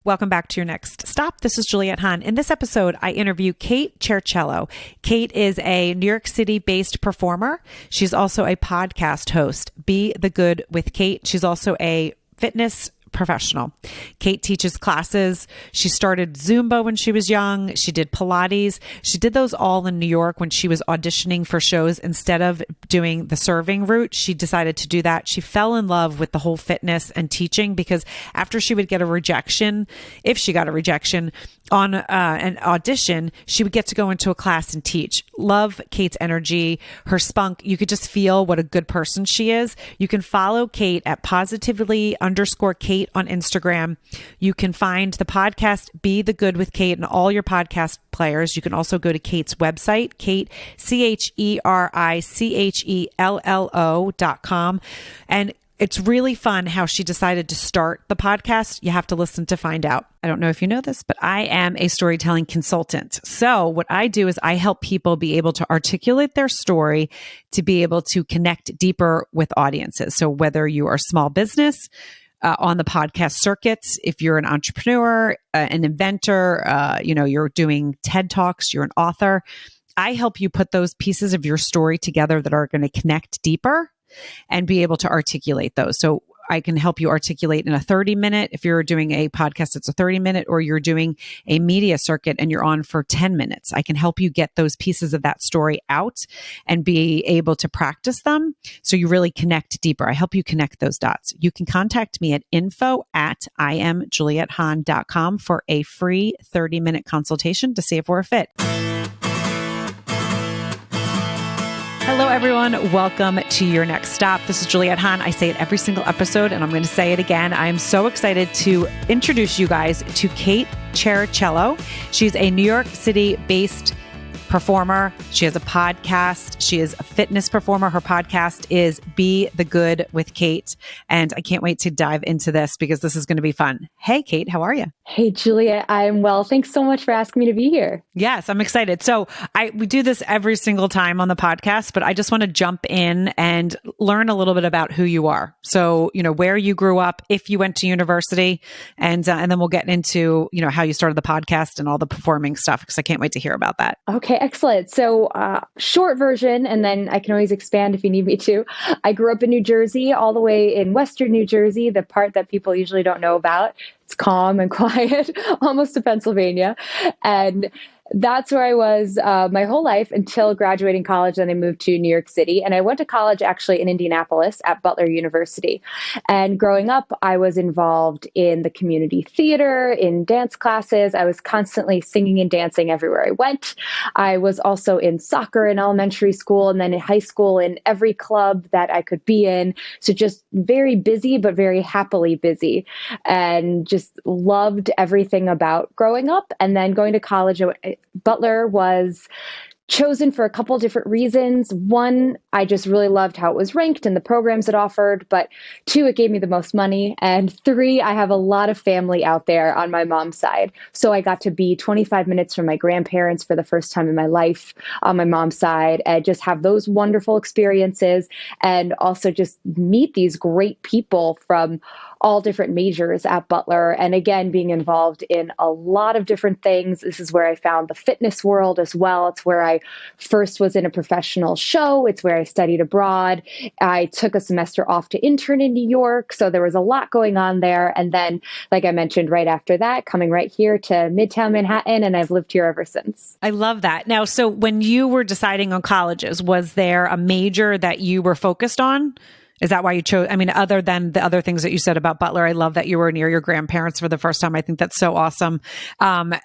Welcome back to your next stop. This is Juliette Hahn. In this episode, I interview Kate Cherichello. Kate is a New York City-based performer. She's also a podcast host. Be the Good with Kate. She's also a fitness professional. Kate teaches classes. She started Zumba when she was young. She did Pilates. She did those all in New York when she was auditioning for shows. Instead of doing the serving route, she decided to do that. She fell in love with the whole fitness and teaching because after she would get a rejection, if she got a rejection on an audition, she would get to go into a class and teach. Love Kate's energy, her spunk. You could just feel what a good person she is. You can follow Kate at positively_Kate on Instagram. You can find the podcast Be the Good with Kate in all your podcast players. You can also go to Kate's website, Kate, CHERICHELLO.com. And it's really fun how she decided to start the podcast. You have to listen to find out. I don't know if you know this, but I am a storytelling consultant. So what I do is I help people be able to articulate their story to be able to connect deeper with audiences. So whether you are a small business, on the podcast circuits, if you're an entrepreneur, an inventor, you're doing TED Talks, you're an author, I help you put those pieces of your story together that are going to connect deeper and be able to articulate those. So I can help you articulate in a 30-minute. If you're doing a podcast, it's a 30-minute, or you're doing a media circuit and you're on for 10 minutes. I can help you get those pieces of that story out and be able to practice them so you really connect deeper. I help you connect those dots. You can contact me at info@IamJulietteHahn.com for a free 30-minute consultation to see if we're a fit. Hello, everyone. Welcome to your next stop. This is Juliette Hahn. I say it every single episode, and I'm going to say it again. I am so excited to introduce you guys to Kate Cherichello. She's a New York City-based performer. She has a podcast. She is a fitness performer. Her podcast is Be the Good with Kate. And I can't wait to dive into this because this is going to be fun. Hey, Kate, how are you? Hey, Julia, I'm well. Thanks so much for asking me to be here. Yes, I'm excited. So we do this every single time on the podcast, but I just want to jump in and learn a little bit about who you are. So, where you grew up, if you went to university, and then we'll get into, how you started the podcast and all the performing stuff, because I can't wait to hear about that. Okay, excellent. So short version, and then I can always expand if you need me to. I grew up in New Jersey, all the way in Western New Jersey, the part that people usually don't know about. It's calm and quiet, almost to Pennsylvania. And that's where I was my whole life until graduating college. Then I moved to New York City, and I went to college actually in Indianapolis at Butler University. And growing up, I was involved in the community theater, in dance classes. I was constantly singing and dancing everywhere I went. I was also in soccer in elementary school, and then in high school in every club that I could be in. So just very busy, but very happily busy, and just loved everything about growing up. And then going to college, Butler was chosen for a couple of different reasons. One, I just really loved how it was ranked and the programs it offered. But two, it gave me the most money. And three, I have a lot of family out there on my mom's side. So I got to be 25 minutes from my grandparents for the first time in my life on my mom's side, and just have those wonderful experiences, and also just meet these great people from all different majors at Butler. And again, being involved in a lot of different things. This is where I found the fitness world as well. It's where I first was in a professional show. It's where I studied abroad. I took a semester off to intern in New York. So there was a lot going on there. And then, like I mentioned, right after that, coming right here to Midtown Manhattan. And I've lived here ever since. I love that. Now, so when you were deciding on colleges, was there a major that you were focused on? Is that why you chose? I mean, other than the other things that you said about Butler, I love that you were near your grandparents for the first time. I think that's so awesome. But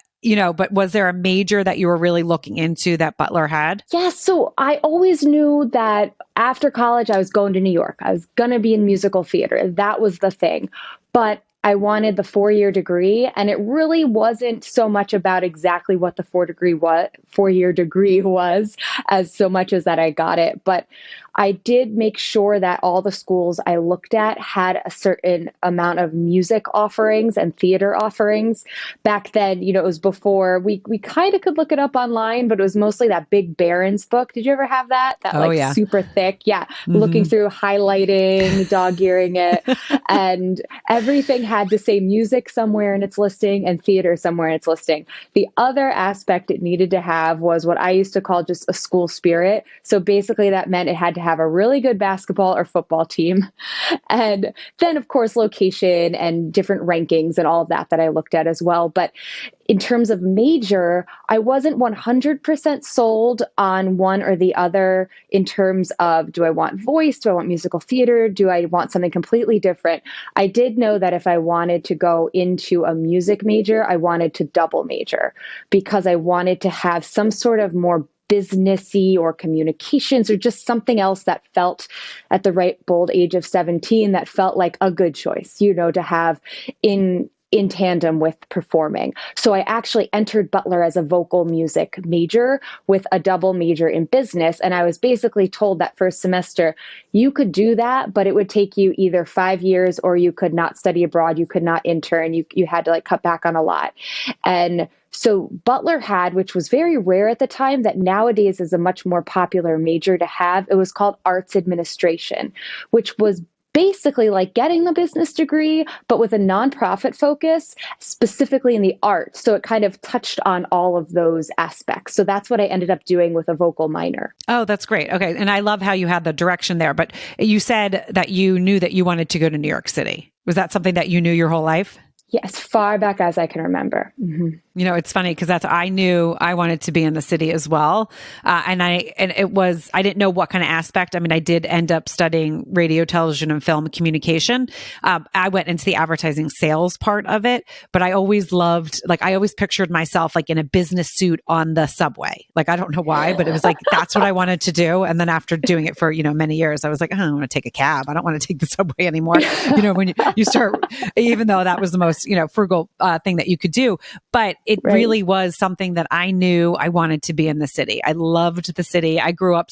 was there a major that you were really looking into that Butler had? Yeah, so I always knew that after college, I was going to New York. I was going to be in musical theater. That was the thing. But I wanted the 4-year degree, and it really wasn't so much about exactly what the 4-year degree was, as so much as that I got it. But I did make sure that all the schools I looked at had a certain amount of music offerings and theater offerings. Back then, it was before we kind of could look it up online, but it was mostly that big Barron's book. Did you ever have that? That super thick. Yeah. Mm-hmm. Looking through, highlighting, dog-earing it, and everything had had to say music somewhere in its listing and theater somewhere in its listing. The other aspect it needed to have was what I used to call just a school spirit. So basically that meant it had to have a really good basketball or football team. And then, of course, location and different rankings and all of that I looked at as well. But in terms of major, I wasn't 100% sold on one or the other in terms of, do I want voice? Do I want musical theater? Do I want something completely different? I did know that if I wanted to go into a music major, I wanted to double major because I wanted to have some sort of more businessy or communications or just something else that felt at the right bold age of 17 that felt like a good choice, to have in tandem with performing. So I actually entered Butler as a vocal music major with a double major in business. And I was basically told that first semester, you could do that, but it would take you either 5 years or you could not study abroad. You could not intern. You had to cut back on a lot. And so Butler had, which was very rare at the time, that nowadays is a much more popular major to have. It was called arts administration, which was basically like getting the business degree, but with a nonprofit focus, specifically in the arts. So it kind of touched on all of those aspects. So that's what I ended up doing with a vocal minor. Oh, that's great. Okay. And I love how you had the direction there, but you said that you knew that you wanted to go to New York City. Was that something that you knew your whole life? Yes, far back as I can remember. Mm-hmm. It's funny because I knew I wanted to be in the city as well. I didn't know what kind of aspect. I mean, I did end up studying radio, television, and film communication. I went into the advertising sales part of it, but I always loved, I always pictured myself in a business suit on the subway. I don't know why, but it was that's what I wanted to do. And then after doing it for, many years, I was like, I don't want to take a cab. I don't want to take the subway anymore. When you start, even though that was the most, frugal thing that you could do, but it really was something that I knew I wanted to be in the city. I loved the city. I grew up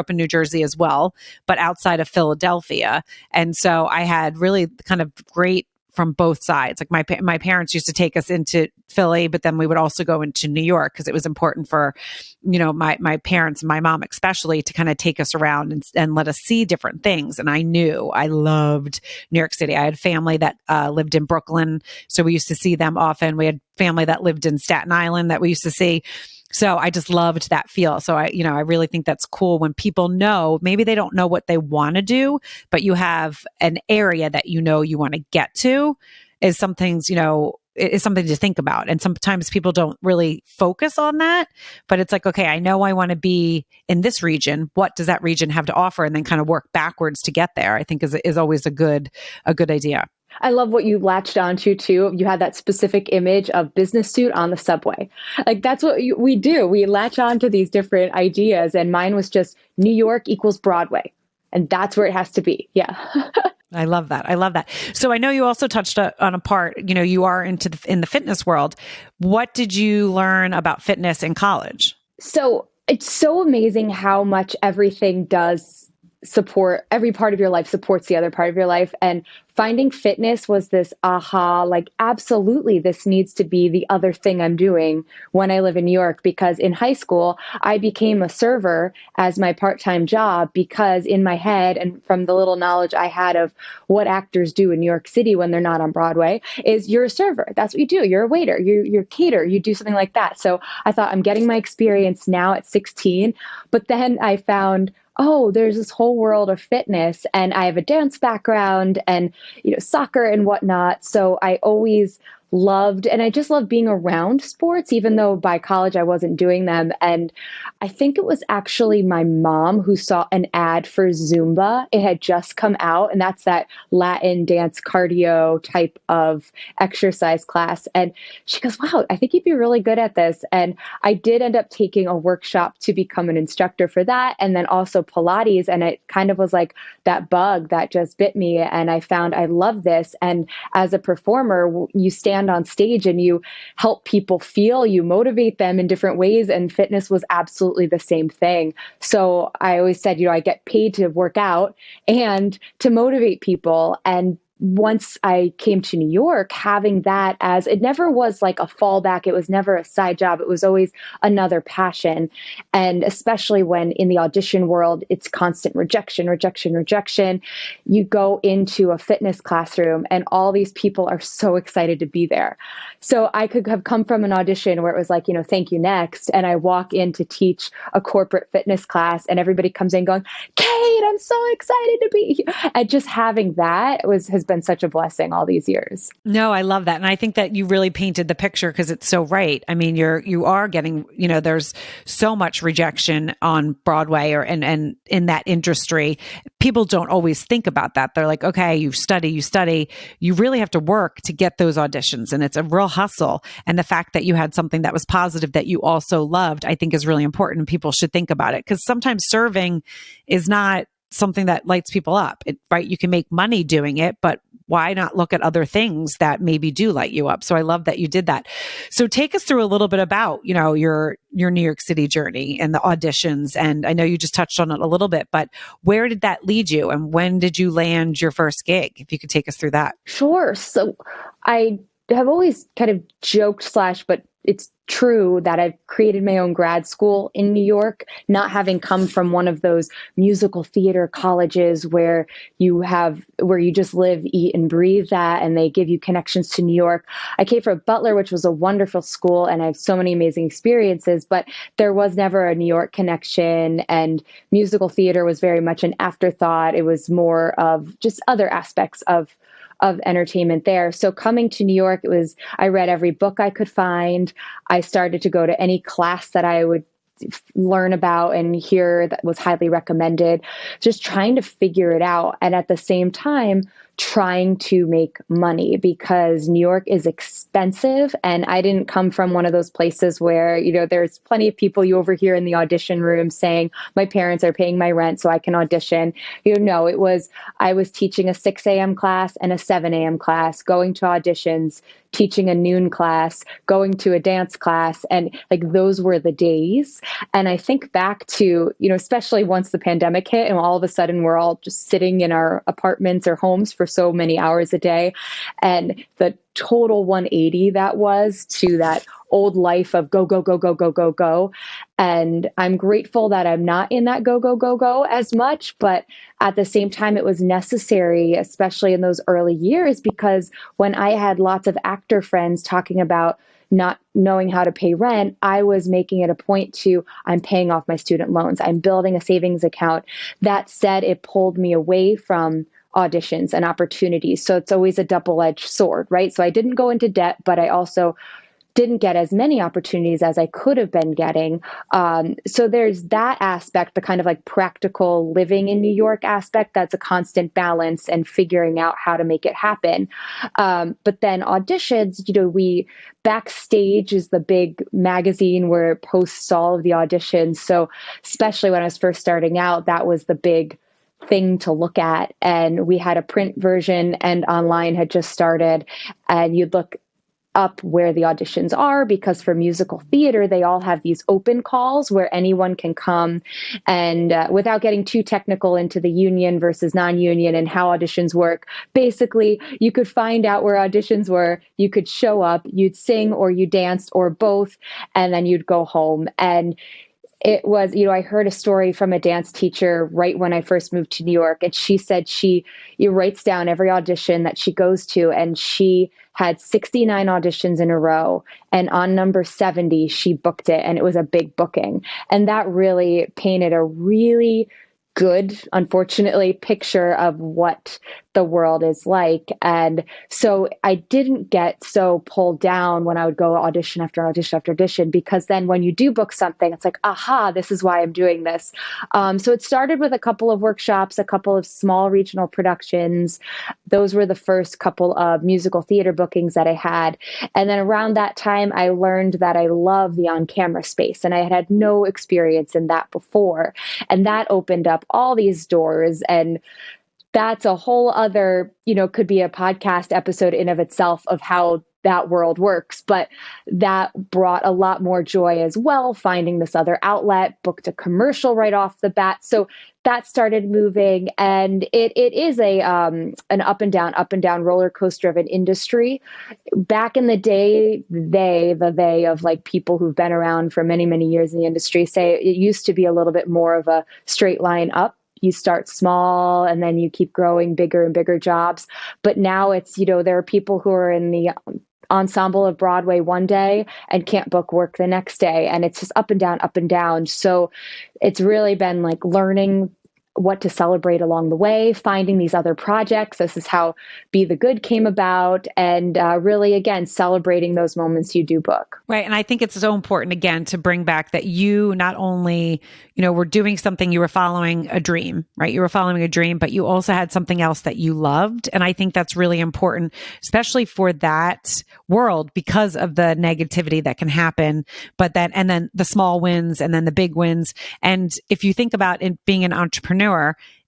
in New Jersey as well, but outside of Philadelphia. And so I had really kind of great from both sides. My parents used to take us into Philly, but then we would also go into New York because it was important for, my parents, my mom especially, to kind of take us around and let us see different things. And I knew I loved New York City. I had family that lived in Brooklyn, so we used to see them often. We had family that lived in Staten Island that we used to see. So I just loved that feel. So I really think that's cool when people know, maybe they don't know what they want to do, but you have an area that you want to get to is some things, is something to think about. And sometimes people don't really focus on that, but it's okay, I know I want to be in this region. What does that region have to offer? And then kind of work backwards to get there, I think is always a good idea. I love what you latched onto too. You had that specific image of business suit on the subway. That's what we do. We latch onto these different ideas. And mine was just New York equals Broadway. And that's where it has to be. Yeah. I love that. So I know you also touched on a part, you are in the fitness world. What did you learn about fitness in college? So it's so amazing how much everything does support, every part of your life supports the other part of your life. And finding fitness was this aha, absolutely, this needs to be the other thing I'm doing when I live in New York. Because in high school, I became a server as my part-time job because in my head and from the little knowledge I had of what actors do in New York City when they're not on Broadway is you're a server. That's what you do. You're a waiter. You're a caterer. You do something like that. So I thought I'm getting my experience now at 16. But then I found, oh, there's this whole world of fitness, and I have a dance background and, soccer and whatnot. So I always loved, and I just love being around sports, even though by college I wasn't doing them. And I think it was actually my mom who saw an ad for Zumba. It had just come out, and that's that Latin dance cardio type of exercise class. And she goes, wow, I think you'd be really good at this. And I did end up taking a workshop to become an instructor for that. And then also Pilates. And it kind of was like that bug that just bit me. And I found I love this. And as a performer, you stand on stage and you help people feel, you motivate them in different ways. And fitness was absolutely the same thing. So I always said, I get paid to work out and to motivate people. And once I came to New York, having that as it never was like a fallback. It was never a side job. It was always another passion. And especially when in the audition world, it's constant rejection, rejection, rejection. You go into a fitness classroom and all these people are so excited to be there. So I could have come from an audition where it was like, thank you, next. And I walk in to teach a corporate fitness class and everybody comes in going, Kate, I'm so excited to be here. And just having that has been such a blessing all these years. No, I love that. And I think that you really painted the picture because it's so right. I mean, you are getting, there's so much rejection on Broadway and in that industry. People don't always think about that. They're like, okay, you study. You really have to work to get those auditions. And it's a real hustle. And the fact that you had something that was positive that you also loved, I think is really important. People should think about it because sometimes serving is not something that lights people up, right? You can make money doing it, but why not look at other things that maybe do light you up? So I love that you did that. So take us through a little bit about, your New York City journey and the auditions. And I know you just touched on it a little bit, but where did that lead you? And when did you land your first gig? If you could take us through that. Sure. So I have always kind of joked but it's true that I've created my own grad school in New York, not having come from one of those musical theater colleges where you just live, eat, and breathe that, and they give you connections to New York. I came from Butler, which was a wonderful school, and I have so many amazing experiences, but there was never a New York connection, and musical theater was very much an afterthought. It was more of just other aspects of entertainment there. So coming to New York, I read every book I could find. I started to go to any class that I would learn about and hear that was highly recommended, just trying to figure it out. And at the same time, trying to make money because New York is expensive. And I didn't come from one of those places where, there's plenty of people you overhear in the audition room saying, my parents are paying my rent so I can audition. No, I was teaching a 6 a.m. class and a 7 a.m. class, going to auditions, teaching a noon class, going to a dance class. And like, those were the days. And I think back to, especially once the pandemic hit and all of a sudden we're all just sitting in our apartments or homes for so many hours a day. And the total 180 that was to that old life of go, go, go, go, go, go, go. And I'm grateful that I'm not in that go, go, go, go as much. But at the same time, it was necessary, especially in those early years, because when I had lots of actor friends talking about not knowing how to pay rent, I was making it a point I'm paying off my student loans. I'm building a savings account. That said, it pulled me away from auditions and opportunities. So it's always a double-edged sword, right? So I didn't go into debt, but I also didn't get as many opportunities as I could have been getting. So there's that aspect, the kind of like practical living in New York aspect, that's a constant balance and figuring out how to make it happen. But then auditions, Backstage is the big magazine where it posts all of the auditions. So especially when I was first starting out, that was the big thing to look at. And we had a print version and online had just started, and you'd look up where the auditions are, because for musical theater, they all have these open calls where anyone can come. And without getting too technical into the union versus non-union and how auditions work, basically you could find out where auditions were, you could show up, you'd sing or you danced or both, and then you'd go home. And it was, I heard a story from a dance teacher right when I first moved to New York. And she said she writes down every audition that she goes to, and she had 69 auditions in a row. And on number 70, she booked it, and it was a big booking. And that really painted a really good, unfortunately, picture of what the world is like. And so I didn't get so pulled down when I would go audition after audition after audition, because then when you do book something, it's like, aha, this is why I'm doing this. So it started with a couple of workshops, a couple of small regional productions. Those were the first couple of musical theater bookings that I had. And then around that time, I learned that I love the on-camera space, and I had had no experience in that before. And that opened up all these doors, and that's a whole other, could be a podcast episode in of itself of how that world works. But that brought a lot more joy as well, finding this other outlet, booked a commercial right off the bat. So that started moving, and it is an up and down roller coaster of an industry. Back in the day, they of like people who've been around for many, many years in the industry say it used to be a little bit more of a straight line up. You start small and then you keep growing bigger and bigger jobs. But now it's, there are people who are in the ensemble of Broadway one day and can't book work the next day. And it's just up and down, up and down. So it's really been like learning what to celebrate along the way, finding these other projects. This is how Be the Good came about. And really, again, celebrating those moments you do book. Right. And I think it's so important, again, to bring back that you not only, were doing something, you were following a dream, right? You were following a dream, but you also had something else that you loved. And I think that's really important, especially for that world, because of the negativity that can happen, and then the small wins and then the big wins. And if you think about it being an entrepreneur,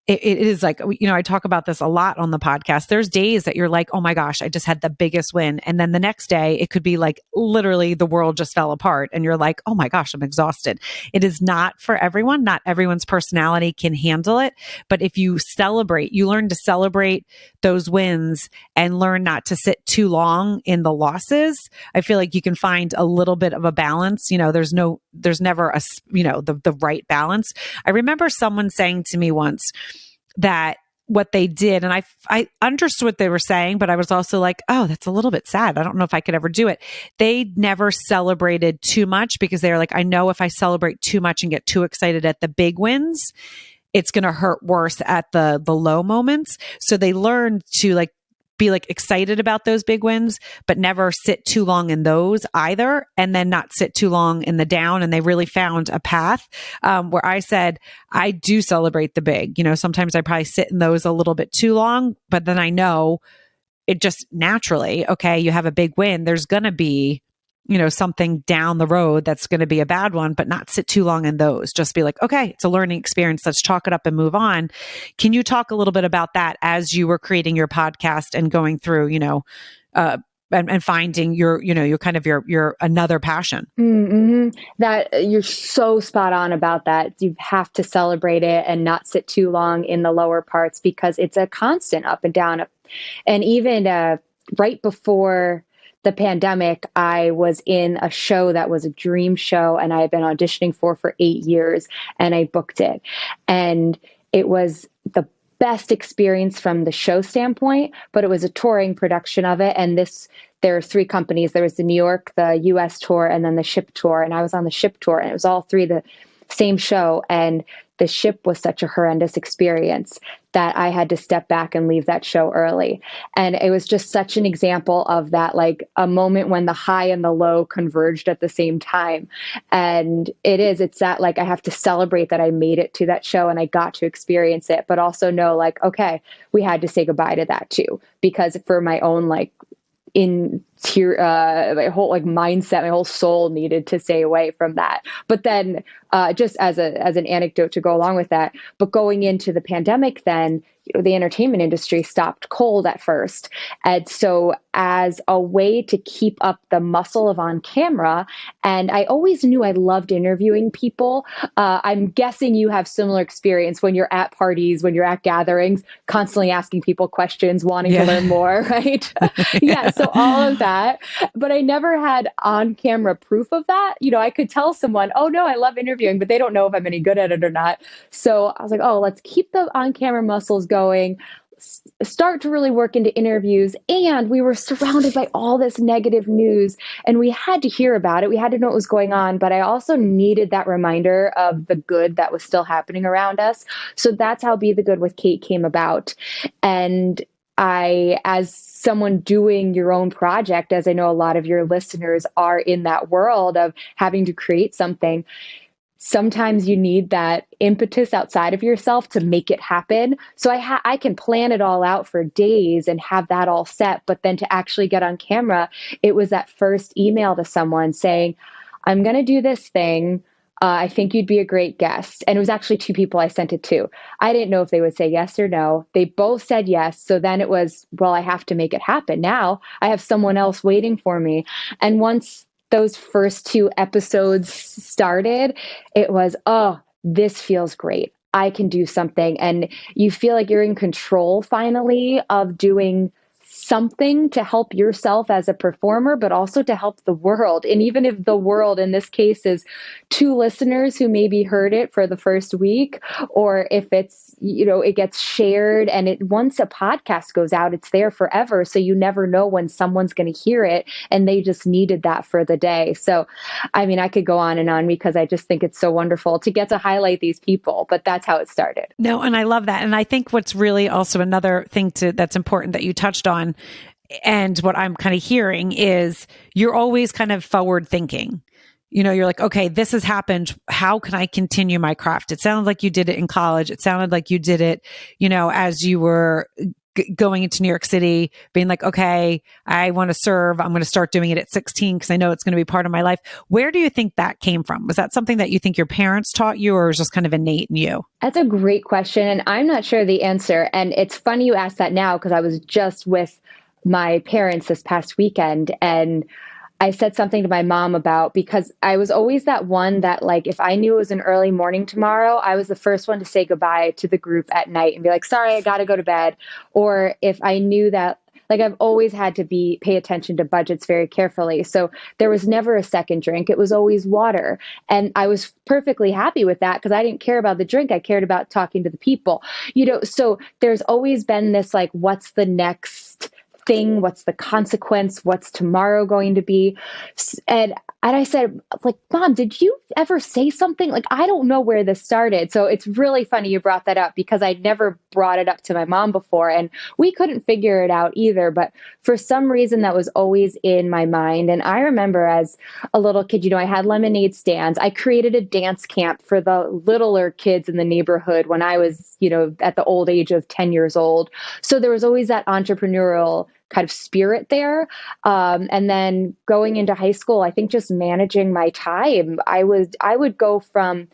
it is like, I talk about this a lot on the podcast. There's days that you're like, oh my gosh, I just had the biggest win. And then the next day it could be like literally the world just fell apart and you're like, oh my gosh, I'm exhausted. It is not for everyone. Not everyone's personality can handle it. But if you learn to celebrate those wins and learn not to sit too long in the losses, I feel like you can find a little bit of a balance. There's never the right balance. I remember someone saying to me once that what they did, and I understood what they were saying, but I was also like, oh, that's a little bit sad. I don't know if I could ever do it. They never celebrated too much because they were like, I know if I celebrate too much and get too excited at the big wins, it's going to hurt worse at the low moments. So they learned to be excited about those big wins, but never sit too long in those either. And then not sit too long in the down. And they really found a path where I said, I do celebrate the big, sometimes I probably sit in those a little bit too long, but then I know it just naturally, okay, you have a big win. There's going to be, something down the road that's going to be a bad one, but not sit too long in those. Just be like, okay, it's a learning experience. Let's chalk it up and move on. Can you talk a little bit about that as you were creating your podcast and going through, and finding your kind of your another passion? Mm-hmm. That you're so spot on about that. You have to celebrate it and not sit too long in the lower parts because it's a constant up and down. And even right before the pandemic, I was in a show that was a dream show and I had been auditioning for 8 years, and I booked it. And it was the best experience from the show standpoint, but it was a touring production of it. And there are 3 companies. There was the New York, the US tour, and then the ship tour. And I was on the ship tour, and it was all 3 the same show. And the ship was such a horrendous experience that I had to step back and leave that show early. And it was just such an example of that, like a moment when the high and the low converged at the same time. And it's that, like, I have to celebrate that I made it to that show and I got to experience it, but also know, like, okay, we had to say goodbye to that too, because for my own, like, my whole mindset, my whole soul needed to stay away from that. But then just as an anecdote to go along with that, but going into the pandemic, then the entertainment industry stopped cold at first. And so as a way to keep up the muscle of on camera, and I always knew I loved interviewing people. I'm guessing you have similar experience when you're at parties, when you're at gatherings, constantly asking people questions, wanting to learn more, right? Yeah. So all of that, but I never had on camera proof of that. I could tell someone, oh no, I love interviewing, but they don't know if I'm any good at it or not. So I was like, oh, let's keep the on camera muscles going, start to really work into interviews. And we were surrounded by all this negative news and we had to hear about it. We had to know what was going on, but I also needed that reminder of the good that was still happening around us. So that's how Be the Good with Kate came about. And as someone doing your own project, as I know a lot of your listeners are in that world of having to create something, sometimes you need that impetus outside of yourself to make it happen. So I can plan it all out for days and have that all set, but then to actually get on camera, it was that first email to someone saying, I'm going to do this thing. I think you'd be a great guest. And it was actually two people I sent it to. I didn't know if they would say yes or no. They both said yes. So then it was, well, I have to make it happen. Now I have someone else waiting for me. And once those first two episodes started, it was, oh, this feels great. I can do something. And you feel like you're in control finally of doing something to help yourself as a performer, but also to help the world. And even if the world in this case is two listeners who maybe heard it for the first week, or if it's, it gets shared and once a podcast goes out, it's there forever. So you never know when someone's going to hear it and they just needed that for the day. So, I mean, I could go on and on because I just think it's so wonderful to get to highlight these people, but that's how it started. No, and I love that. And I think what's really also another thing that's important that you touched on, and what I'm kind of hearing is you're always kind of forward thinking. You're like, okay, this has happened. How can I continue my craft? It sounded like you did it in college. It sounded like you did it, as you were going into New York City, being like, okay, I want to serve. I'm going to start doing it at 16 because I know it's going to be part of my life. Where do you think that came from? Was that something that you think your parents taught you, or was just kind of innate in you? That's a great question. And I'm not sure the answer. And it's funny you asked that now because I was just with my parents this past weekend, and I said something to my mom about, because I was always that one that, like, if I knew it was an early morning tomorrow, I was the first one to say goodbye to the group at night and be like, sorry, I got to go to bed. Or if I knew that, like, I've always had to pay attention to budgets very carefully. So there was never a second drink. It was always water. And I was perfectly happy with that because I didn't care about the drink. I cared about talking to the people, so there's always been this, like, what's the next thing? What's the consequence? What's tomorrow going to be? And I said, like, Mom, did you ever say something? Like, I don't know where this started. So it's really funny you brought that up because I'd never brought it up to my mom before and we couldn't figure it out either. But for some reason that was always in my mind. And I remember as a little kid, I had lemonade stands. I created a dance camp for the littler kids in the neighborhood when I was, at the old age of 10 years old. So there was always that entrepreneurial kind of spirit there. And then going into high school, I think just managing my time, I would go from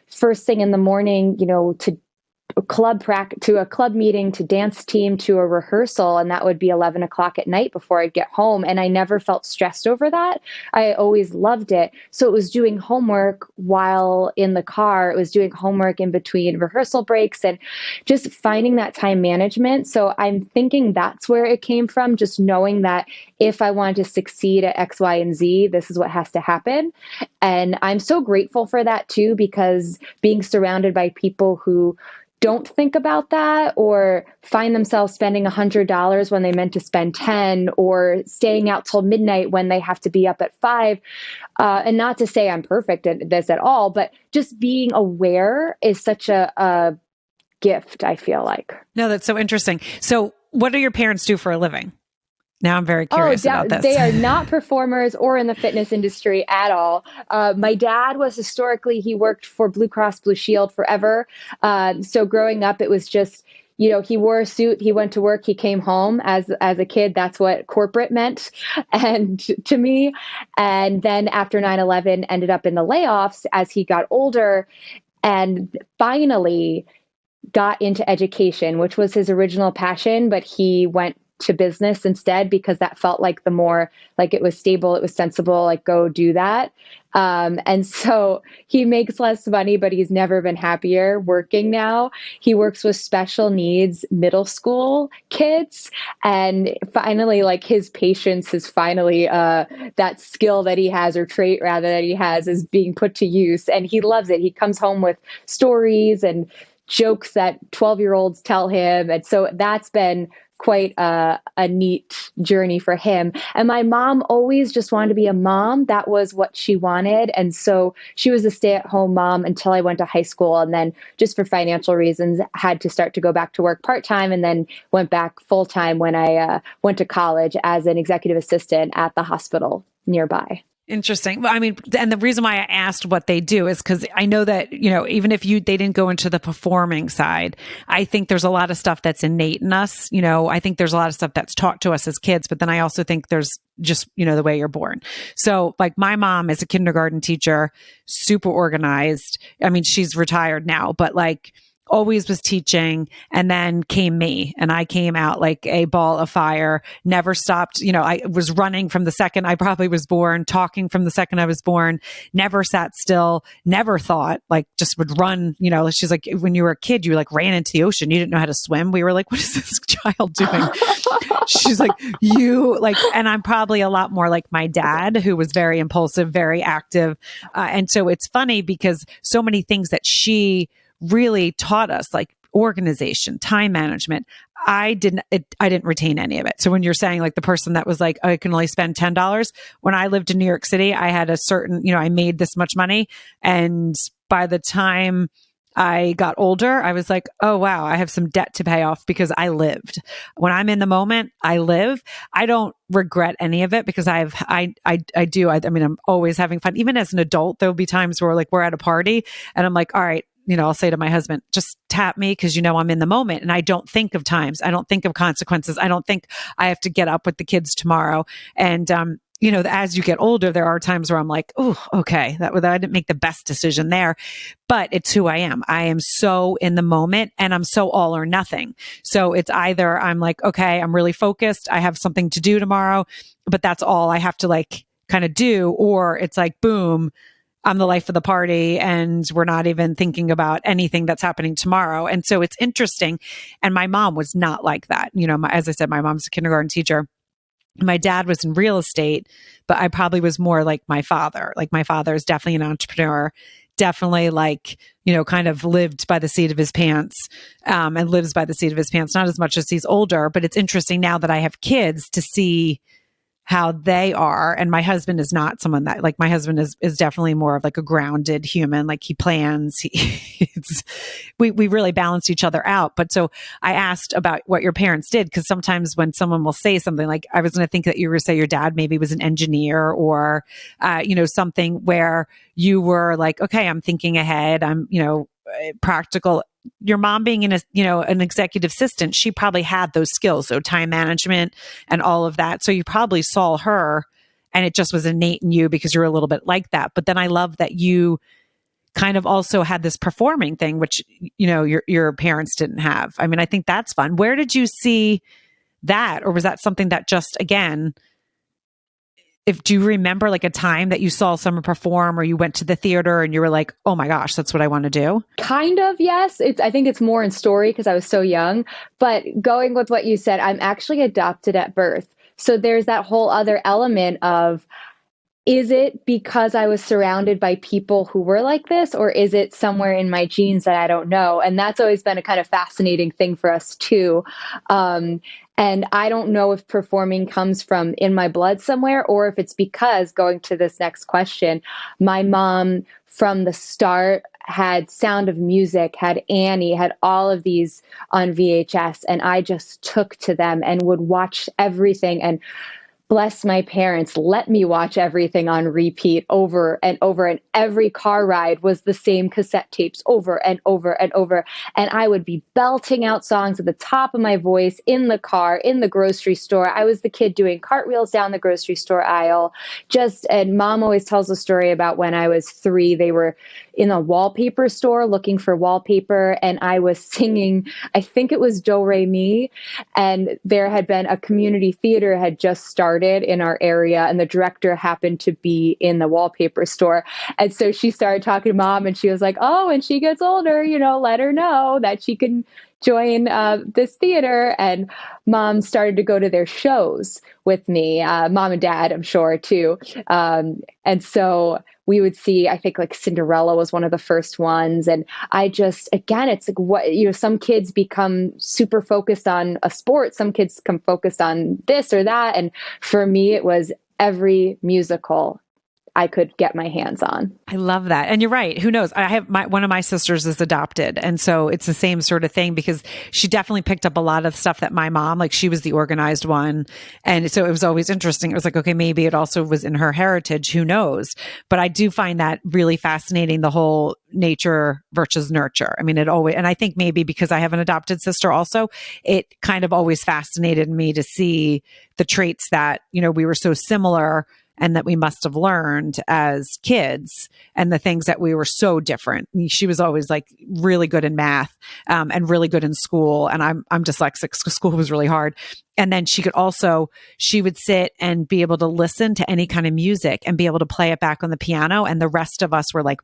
first thing in the morning, to a club meeting, to dance team, to a rehearsal. And that would be 11 o'clock at night before I'd get home. And I never felt stressed over that. I always loved it. So it was doing homework while in the car. It was doing homework in between rehearsal breaks and just finding that time management. So I'm thinking that's where it came from. Just knowing that if I wanted to succeed at X, Y, and Z, this is what has to happen. And I'm so grateful for that too, because being surrounded by people who don't think about that or find themselves spending $100 when they meant to spend 10, or staying out till midnight when they have to be up at 5. And not to say I'm perfect at this at all, but just being aware is such a gift, I feel like. No, that's so interesting. So what do your parents do for a living? Now I'm very curious about this. They are not performers or in the fitness industry at all. My dad was he worked for Blue Cross Blue Shield forever. So growing up, it was just, he wore a suit, he went to work, he came home. As a kid, that's what corporate meant and to me. And then after 9/11, ended up in the layoffs as he got older and finally got into education, which was his original passion, but he went to business instead because that felt like the more, like, it was stable, it was sensible, like, go do that. And so he makes less money, but he's never been happier working now. He works with special needs middle school kids. And finally, like, his patience is finally, that skill that he has, or trait rather, that he has, is being put to use. And he loves it. He comes home with stories and jokes that 12-year-olds tell him. And so that's been quite a neat journey for him. And my mom always just wanted to be a mom. That was what she wanted. And so she was a stay-at-home mom until I went to high school. And then just for financial reasons, had to start to go back to work part-time, and then went back full-time when I went to college as an executive assistant at the hospital nearby. Interesting. Well, I mean, and the reason why I asked what they do is because I know that, even if they didn't go into the performing side, I think there's a lot of stuff that's innate in us. I think there's a lot of stuff that's taught to us as kids, but then I also think there's just, the way you're born. So like my mom is a kindergarten teacher, super organized. I mean, she's retired now, but like, always was teaching, and then came me, and I came out like a ball of fire, never stopped. I was running from the second I probably was born, talking from the second I was born, never sat still, never thought, like just would run. She's like, when you were a kid, you like ran into the ocean. You didn't know how to swim. We were like, what is this child doing? She's like, and I'm probably a lot more like my dad, who was very impulsive, very active. And so it's funny because so many things that she really taught us, like organization, time management, I didn't retain any of it. So when you're saying like the person that was like, I can only spend $10, when I lived in New York City, I had a certain, I made this much money. And by the time I got older, I was like, oh, wow, I have some debt to pay off because I lived. When I'm in the moment, I live. I don't regret any of it because I do. I mean, I'm always having fun. Even as an adult, there'll be times where like we're at a party and I'm like, all right, I'll say to my husband, just tap me because, I'm in the moment, and I don't think of times. I don't think of consequences. I don't think I have to get up with the kids tomorrow. And, as you get older, there are times where I'm like, oh, okay, I didn't make the best decision there, but it's who I am. I am so in the moment, and I'm so all or nothing. So it's either I'm like, okay, I'm really focused. I have something to do tomorrow, but that's all I have to like kind of do. Or it's like, boom, I'm the life of the party, and we're not even thinking about anything that's happening tomorrow. And so it's interesting. And my mom was not like that. As I said, my mom's a kindergarten teacher. My dad was in real estate, but I probably was more like my father. Like my father is definitely an entrepreneur, definitely like, kind of lived by the seat of his pants, and lives by the seat of his pants, not as much as he's older. But it's interesting now that I have kids to see how they are. And my husband is not someone that, like, my husband is definitely more of like a grounded human. Like he plans, we really balance each other out. But so I asked about what your parents did, because sometimes when someone will say something, like I was going to think that you were say your dad maybe was an engineer or, something where you were like, okay, I'm thinking ahead. I'm, practical. Your mom being an executive assistant, she probably had those skills. So time management and all of that. So you probably saw her and it just was innate in you because you're a little bit like that. But then I love that you kind of also had this performing thing, which, your parents didn't have. I mean, I think that's fun. Where did you see that? Or was that something that just, again, do you remember like a time that you saw someone perform or you went to the theater and you were like, oh my gosh, that's what I want to do? Kind of, yes. I think it's more in story because I was so young. But going with what you said, I'm actually adopted at birth. So there's that whole other element of, is it because I was surrounded by people who were like this, or is it somewhere in my genes that I don't know? And that's always been a kind of fascinating thing for us too. And I don't know if performing comes from in my blood somewhere, or if it's because, going to this next question, my mom from the start had Sound of Music, had Annie, had all of these on VHS. And I just took to them and would watch everything. And bless my parents, let me watch everything on repeat over and over. And every car ride was the same cassette tapes over and over and over. And I would be belting out songs at the top of my voice in the car, in the grocery store. I was the kid doing cartwheels down the grocery store aisle. And mom always tells a story about when I was 3, they were in a wallpaper store looking for wallpaper. And I was singing, I think it was Do Re Mi. And there had been a community theater had just started in our area, and the director happened to be in the wallpaper store. And so she started talking to mom, and she was like, oh, when she gets older, let her know that she can join this theater. And mom started to go to their shows with me, mom and dad, I'm sure too. And so we would see, I think like Cinderella was one of the first ones. And I just, again, it's like what, some kids become super focused on a sport. Some kids become focused on this or that. And for me, it was every musical I could get my hands on. I love that. And you're right. Who knows? I have one of my sisters is adopted. And so it's the same sort of thing because she definitely picked up a lot of stuff that my mom, like she was the organized one. And so it was always interesting. It was like, okay, maybe it also was in her heritage. Who knows? But I do find that really fascinating, the whole nature versus nurture. I mean, it always, and I think maybe because I have an adopted sister also, it kind of always fascinated me to see the traits that, we were so similar and that we must have learned as kids, and the things that we were so different. She was always like really good in math, and really good in school. And I'm dyslexic, so school was really hard. And then she would sit and be able to listen to any kind of music and be able to play it back on the piano. And the rest of us were like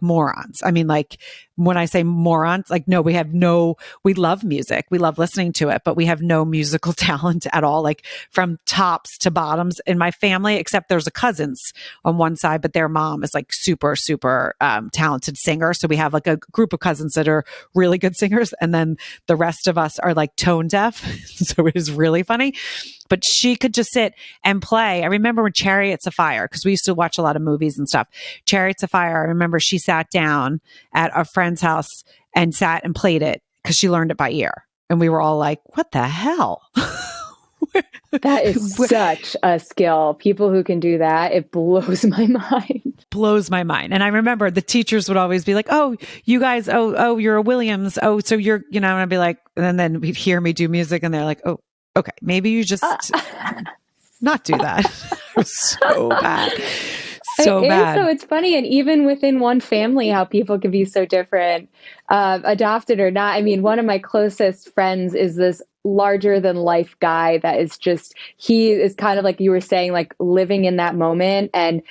morons. I mean, like when I say morons, like, no, we love music. We love listening to it, but we have no musical talent at all, like from tops to bottoms in my family, except there's a cousins on one side, but their mom is like super, super talented singer. So we have like a group of cousins that are really good singers. And then the rest of us are like tone deaf. So it is really funny. But she could just sit and play. I remember when Chariots of Fire, because we used to watch a lot of movies and stuff. Chariots of Fire, I remember she sat down at a friend's house and sat and played it because she learned it by ear. And we were all like, what the hell? That is such a skill. People who can do that, it blows my mind. Blows my mind. And I remember the teachers would always be like, oh, you guys, oh, you're a Williams. Oh, so you're, and I'd be like, and then we'd hear me do music and they're like, oh, okay, maybe you just not do that. It was so bad. So bad. So it's funny. And even within one family, how people can be so different, adopted or not. I mean, one of my closest friends is this larger than life guy that is just, he is kind of like you were saying, like living in that moment, and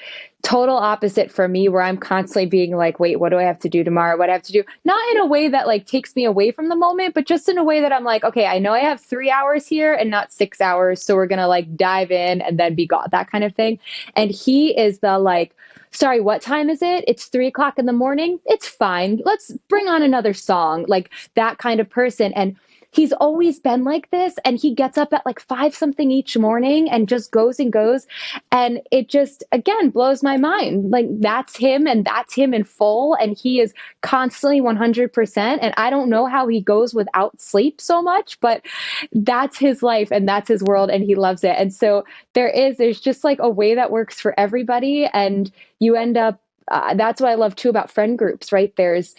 total opposite for me, where I'm constantly being like, wait, what do I have to do tomorrow? What do I have to do? Not in a way that like takes me away from the moment, but just in a way that I'm like, okay, I know I have 3 hours here and not 6 hours. So we're going to like dive in and then be gone, that kind of thing. And he is the like, sorry, what time is it? It's 3 o'clock in the morning. It's fine. Let's bring on another song. Like that kind of person. And he's always been like this. And he gets up at like 5 something each morning and just goes and goes. And it just, again, blows my mind. Like that's him, and that's him in full. And he is constantly 100%. And I don't know how he goes without sleep so much, but that's his life and that's his world, and he loves it. And so there's just like a way that works for everybody. And you end up, that's what I love too about friend groups, right? There's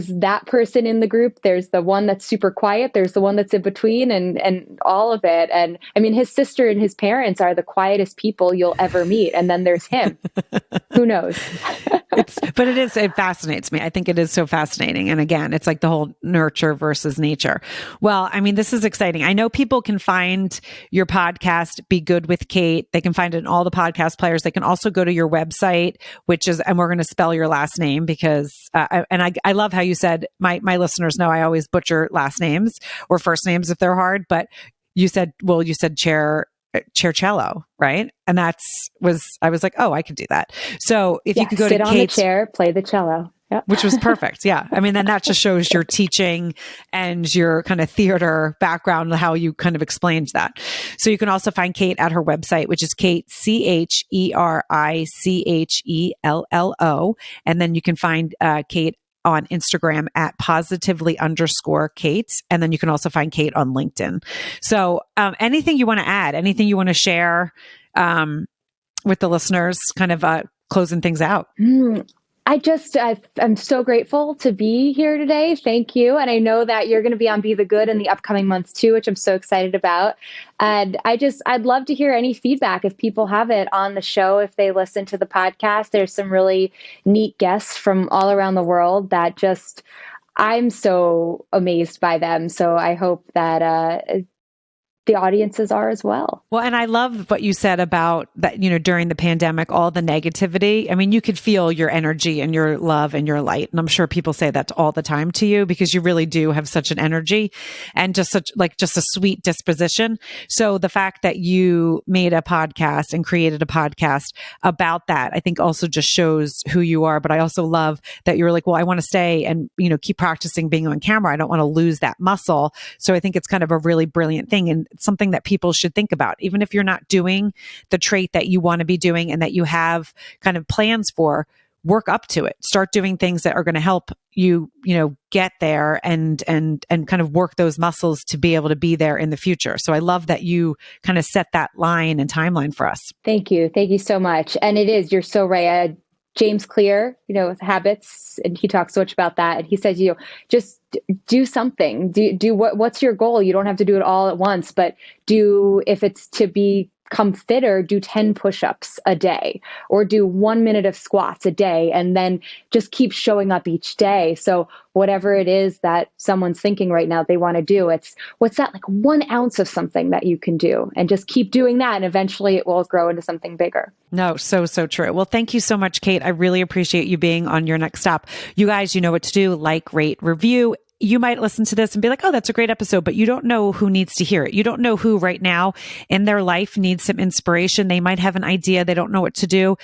that person in the group. There's the one that's super quiet. There's the one that's in between, and all of it. And I mean, his sister and his parents are the quietest people you'll ever meet. And then there's him. Who knows? But it fascinates me. I think it is so fascinating. And again, it's like the whole nurture versus nature. Well, I mean, this is exciting. I know people can find your podcast, Be Good with Kate. They can find it in all the podcast players. They can also go to your website, which is, and we're going to spell your last name because, I love how you said, my listeners know I always butcher last names or first names if they're hard, but you said Cherichello, right? And I was like, oh, I could do that. So if you could go sit to on Kate's, the chair, play the cello. Yep. Which was perfect. Yeah. I mean, then that just shows your teaching and your kind of theater background, how you kind of explained that. So you can also find Kate at her website, which is Kate, Cherichello. And then you can find Kate on Instagram at positively_Kate. And then you can also find Kate on LinkedIn. So anything you want to add, anything you want to share with the listeners, kind of closing things out? I'm so grateful to be here today. Thank you. And I know that you're going to be on Be the Good in the upcoming months too, which I'm so excited about. And I'd love to hear any feedback if people have it on the show, if they listen to the podcast. There's some really neat guests from all around the world that I'm so amazed by them. So I hope that, the audiences are as well. Well, and I love what you said about that, during the pandemic, all the negativity. I mean, you could feel your energy and your love and your light. And I'm sure people say that all the time to you because you really do have such an energy and just a sweet disposition. So the fact that you made a podcast and created a podcast about that, I think also just shows who you are. But I also love that you're like, well, I want to stay and, keep practicing being on camera. I don't want to lose that muscle. So I think it's kind of a really brilliant thing. And it's something that people should think about. Even if you're not doing the trait that you want to be doing and that you have kind of plans for, work up to it. Start doing things that are going to help you, get there and kind of work those muscles to be able to be there in the future. So I love that you kind of set that line and timeline for us. Thank you. Thank you so much. And you're so right. James Clear, with habits, and he talks so much about that. And he says, just do something. Do what's your goal? You don't have to do it all at once, but if it's to become fitter, do 10 push-ups a day or do 1 minute of squats a day, and then just keep showing up each day. So whatever it is that someone's thinking right now they want to do, it's what's that, like 1 ounce of something that you can do, and just keep doing that. And eventually it will grow into something bigger. No, so true. Well, thank you so much, Kate. I really appreciate you being on Your Next Stop. You guys, you know what to do. Like, rate, review. You might listen to this and be like, oh, that's a great episode, but you don't know who needs to hear it. You don't know who right now in their life needs some inspiration. They might have an idea. They don't know what to do.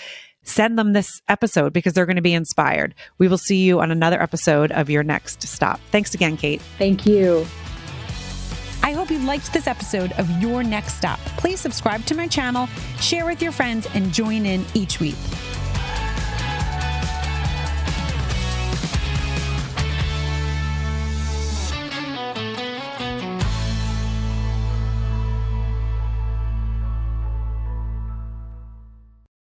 Send them this episode because they're going to be inspired. We will see you on another episode of Your Next Stop. Thanks again, Kate. Thank you. I hope you liked this episode of Your Next Stop. Please subscribe to my channel, share with your friends, and join in each week.